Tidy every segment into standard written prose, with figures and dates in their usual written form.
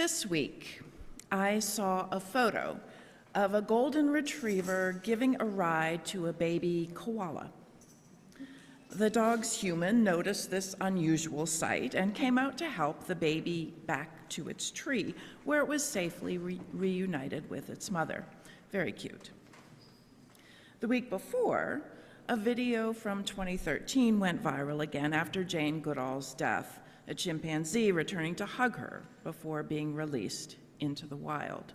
This week, I saw a photo of a golden retriever giving a ride to a baby koala. The dog's human noticed this unusual sight and came out to help the baby back to its tree, where it was safely reunited with its mother. Very cute. The week before, a video from 2013 went viral again after Jane Goodall's death, a chimpanzee returning to hug her before being released into the wild.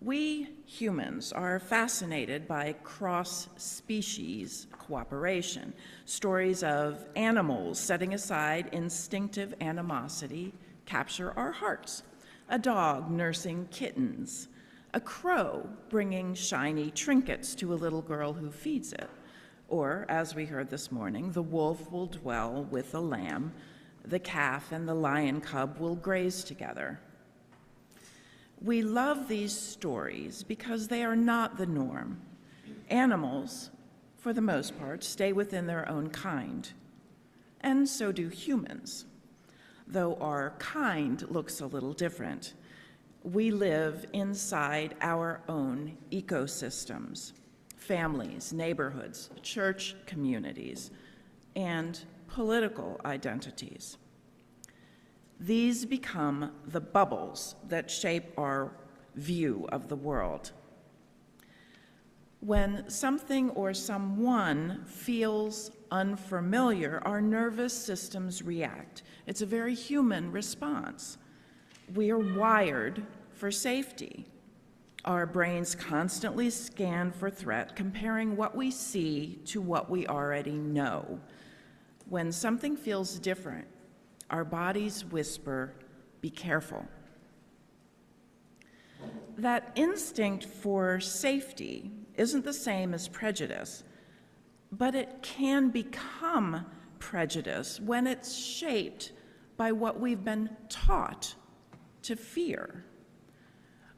We humans are fascinated by cross-species cooperation, stories of animals setting aside instinctive animosity capture our hearts. A dog nursing kittens, a crow bringing shiny trinkets to a little girl who feeds it, or, as we heard this morning, the wolf will dwell with the lamb, the calf and the lion cub will graze together. We love these stories because they are not the norm. Animals, for the most part, stay within their own kind, and so do humans, though our kind looks a little different. We live inside our own ecosystems, families, neighborhoods, church communities, and political identities. These become the bubbles that shape our view of the world. When something or someone feels unfamiliar, our nervous systems react. It's a very human response. We are wired for safety. Our brains constantly scan for threat, comparing what we see to what we already know. When something feels different, our bodies whisper, "Be careful." That instinct for safety isn't the same as prejudice, but it can become prejudice when it's shaped by what we've been taught to fear.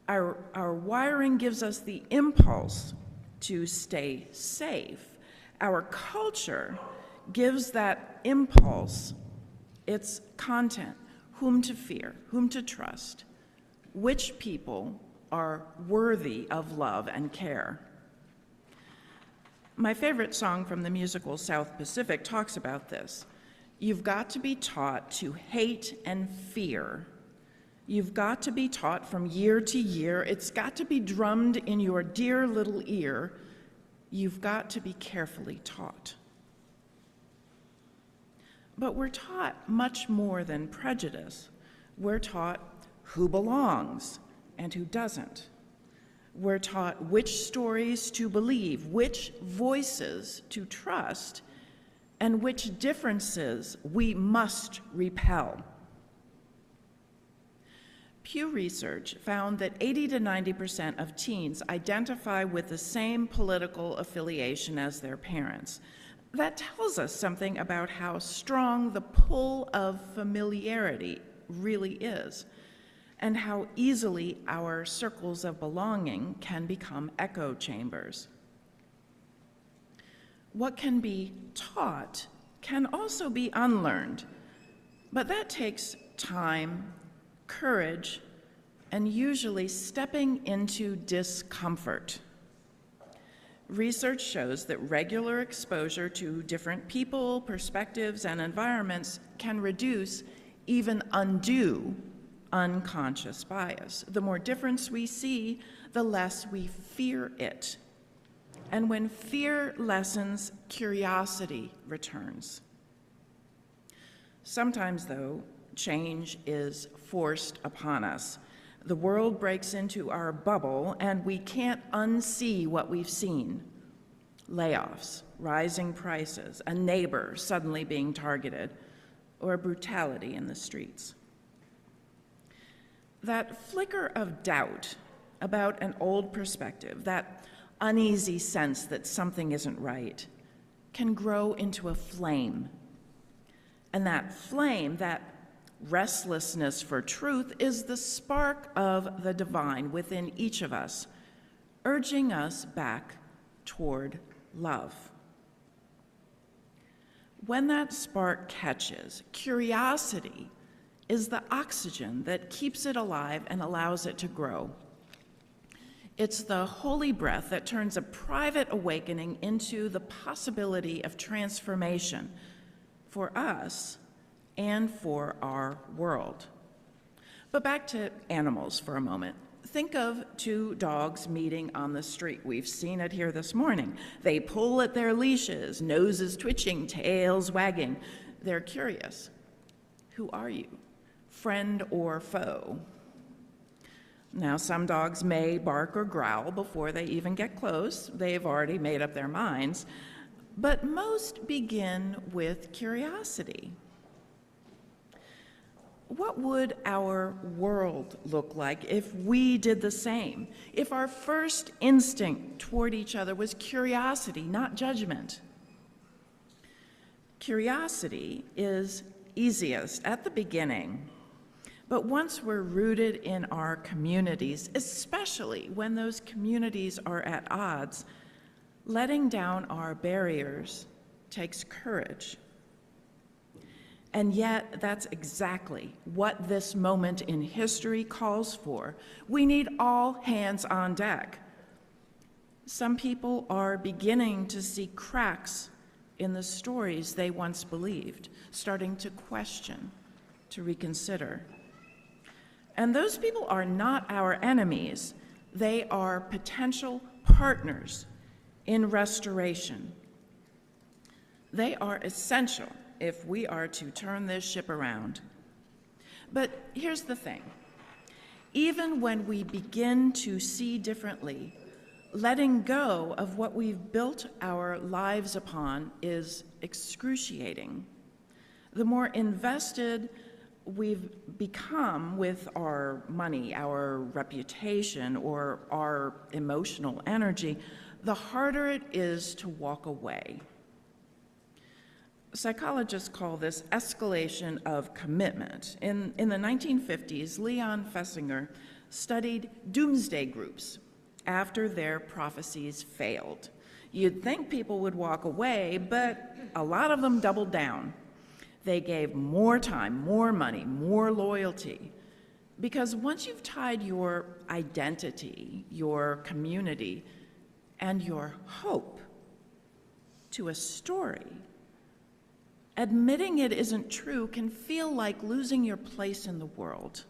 Our wiring gives us the impulse to stay safe. Our culture gives that impulse its content, whom to fear, whom to trust, which people are worthy of love and care. My favorite song from the musical South Pacific talks about this. You've got to be taught to hate and fear. You've got to be taught from year to year. It's got to be drummed in your dear little ear. You've got to be carefully taught. But we're taught much more than prejudice. We're taught who belongs and who doesn't. We're taught which stories to believe, which voices to trust, and which differences we must repel. Pew Research found that 80 to 90% of teens identify with the same political affiliation as their parents. That tells us something about how strong the pull of familiarity really is, and how easily our circles of belonging can become echo chambers. What can be taught can also be unlearned, but that takes time, courage, and usually stepping into discomfort. Research shows that regular exposure to different people, perspectives, and environments can reduce, even undo, unconscious bias. The more difference we see, the less we fear it. And when fear lessens, curiosity returns. Sometimes, though, change is forced upon us. The world breaks into our bubble, and we can't unsee what we've seen. Layoffs, rising prices, a neighbor suddenly being targeted, or brutality in the streets. That flicker of doubt about an old perspective, that uneasy sense that something isn't right, can grow into a flame. And that flame, that restlessness for truth, is the spark of the divine within each of us, urging us back toward love. When that spark catches, curiosity is the oxygen that keeps it alive and allows it to grow. It's the holy breath that turns a private awakening into the possibility of transformation for us and for our world. But back to animals for a moment. Think of two dogs meeting on the street. We've seen it here this morning. They pull at their leashes, noses twitching, tails wagging. They're curious. Who are you? Friend or foe? Now, some dogs may bark or growl before they even get close. They've already made up their minds. But most begin with curiosity. What would our world look like if we did the same? If our first instinct toward each other was curiosity, not judgment? Curiosity is easiest at the beginning. But once we're rooted in our communities, especially when those communities are at odds, letting down our barriers takes courage. And yet, that's exactly what this moment in history calls for. We need all hands on deck. Some people are beginning to see cracks in the stories they once believed, starting to question, to reconsider. And those people are not our enemies. They are potential partners in restoration. They are essential if we are to turn this ship around. But here's the thing. Even when we begin to see differently, letting go of what we've built our lives upon is excruciating. The more invested we've become with our money, our reputation, or our emotional energy, the harder it is to walk away. Psychologists call this escalation of commitment. In the 1950s, Leon Festinger studied doomsday groups after their prophecies failed. You'd think people would walk away, but a lot of them doubled down. They gave more time, more money, more loyalty. Because once you've tied your identity, your community, and your hope to a story, admitting it isn't true can feel like losing your place in the world.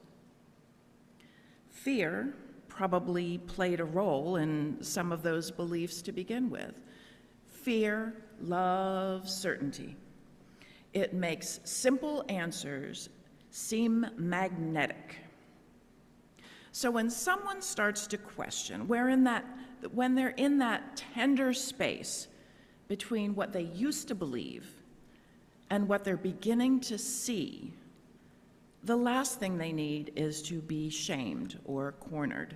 Fear probably played a role in some of those beliefs to begin with. Fear loves certainty. It makes simple answers seem magnetic. So when someone starts to question, when they're in that tender space between what they used to believe and what they're beginning to see, the last thing they need is to be shamed or cornered.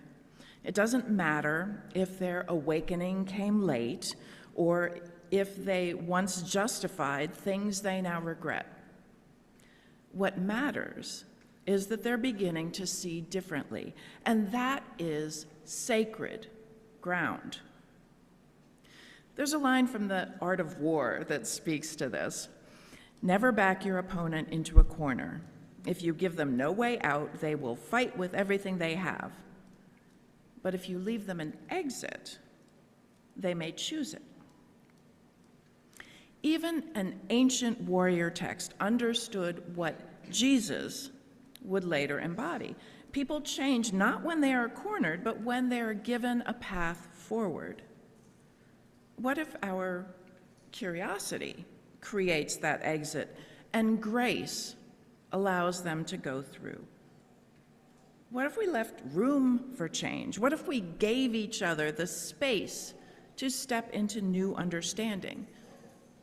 It doesn't matter if their awakening came late or if they once justified things they now regret. What matters is that they're beginning to see differently, and that is sacred ground. There's a line from The Art of War that speaks to this. Never back your opponent into a corner. If you give them no way out, they will fight with everything they have. But if you leave them an exit, they may choose it. Even an ancient warrior text understood what Jesus would later embody. People change not when they are cornered, but when they are given a path forward. What if our curiosity creates that exit and grace allows them to go through? What if we left room for change? What if we gave each other the space to step into new understanding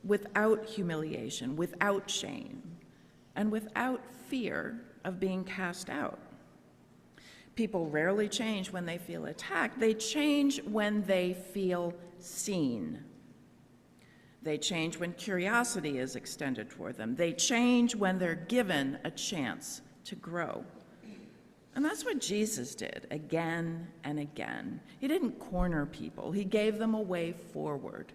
without humiliation, without shame, and without fear of being cast out? People rarely change when they feel attacked. They change when they feel seen. They change when curiosity is extended toward them. They change when they're given a chance to grow. And that's what Jesus did again and again. He didn't corner people. He gave them a way forward.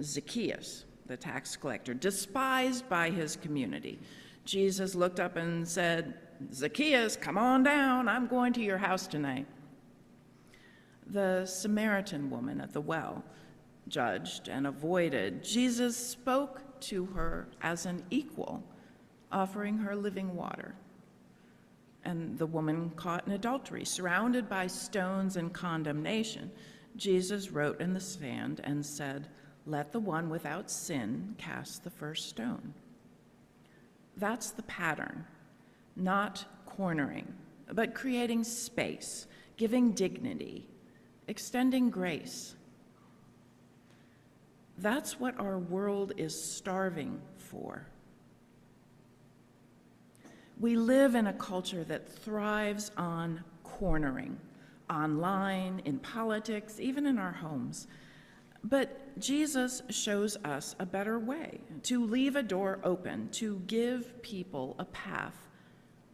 Zacchaeus, the tax collector, despised by his community. Jesus looked up and said, "Zacchaeus, come on down, I'm going to your house tonight." The Samaritan woman at the well, judged and avoided, Jesus spoke to her as an equal, offering her living water. And the woman caught in adultery, surrounded by stones and condemnation, Jesus wrote in the sand and said, "Let the one without sin cast the first stone." That's the pattern, not cornering, but creating space, giving dignity, extending grace. That's what our world is starving for. We live in a culture that thrives on cornering, online, in politics, even in our homes. But Jesus shows us a better way, to leave a door open, to give people a path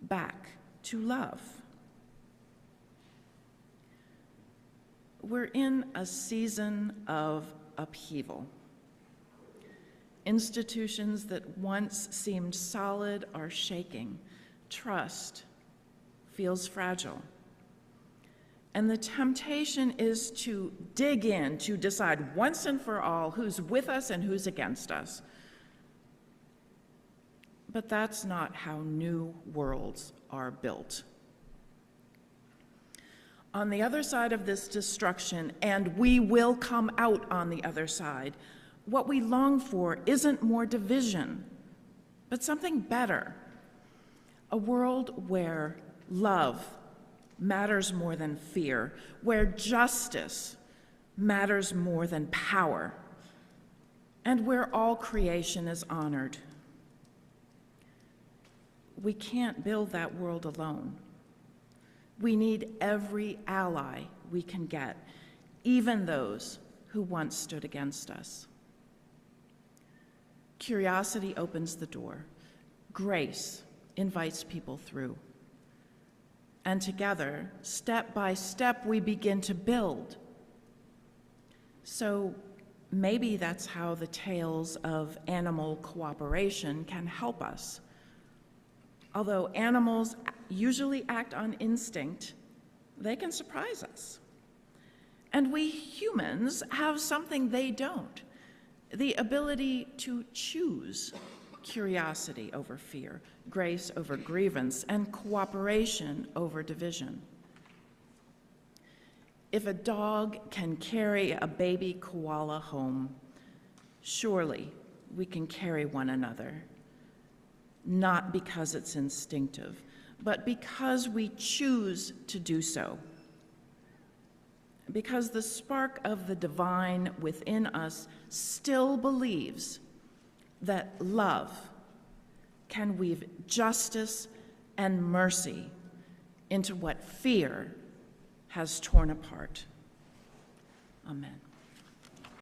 back to love. We're in a season of upheaval. Institutions that once seemed solid are shaking. Trust feels fragile. And the temptation is to dig in, to decide once and for all who's with us and who's against us. But that's not how new worlds are built. On the other side of this destruction, and we will come out on the other side, what we long for isn't more division, but something better. A world where love matters more than fear, where justice matters more than power, and where all creation is honored. We can't build that world alone. We need every ally we can get, even those who once stood against us. Curiosity opens the door. Grace invites people through. And together, step by step, we begin to build. So maybe that's how the tales of animal cooperation can help us. Although animals usually act on instinct, they can surprise us. And we humans have something they don't, the ability to choose curiosity over fear, grace over grievance, and cooperation over division. If a dog can carry a baby koala home, surely we can carry one another, not because it's instinctive, but because we choose to do so. Because the spark of the divine within us still believes that love can weave justice and mercy into what fear has torn apart. Amen.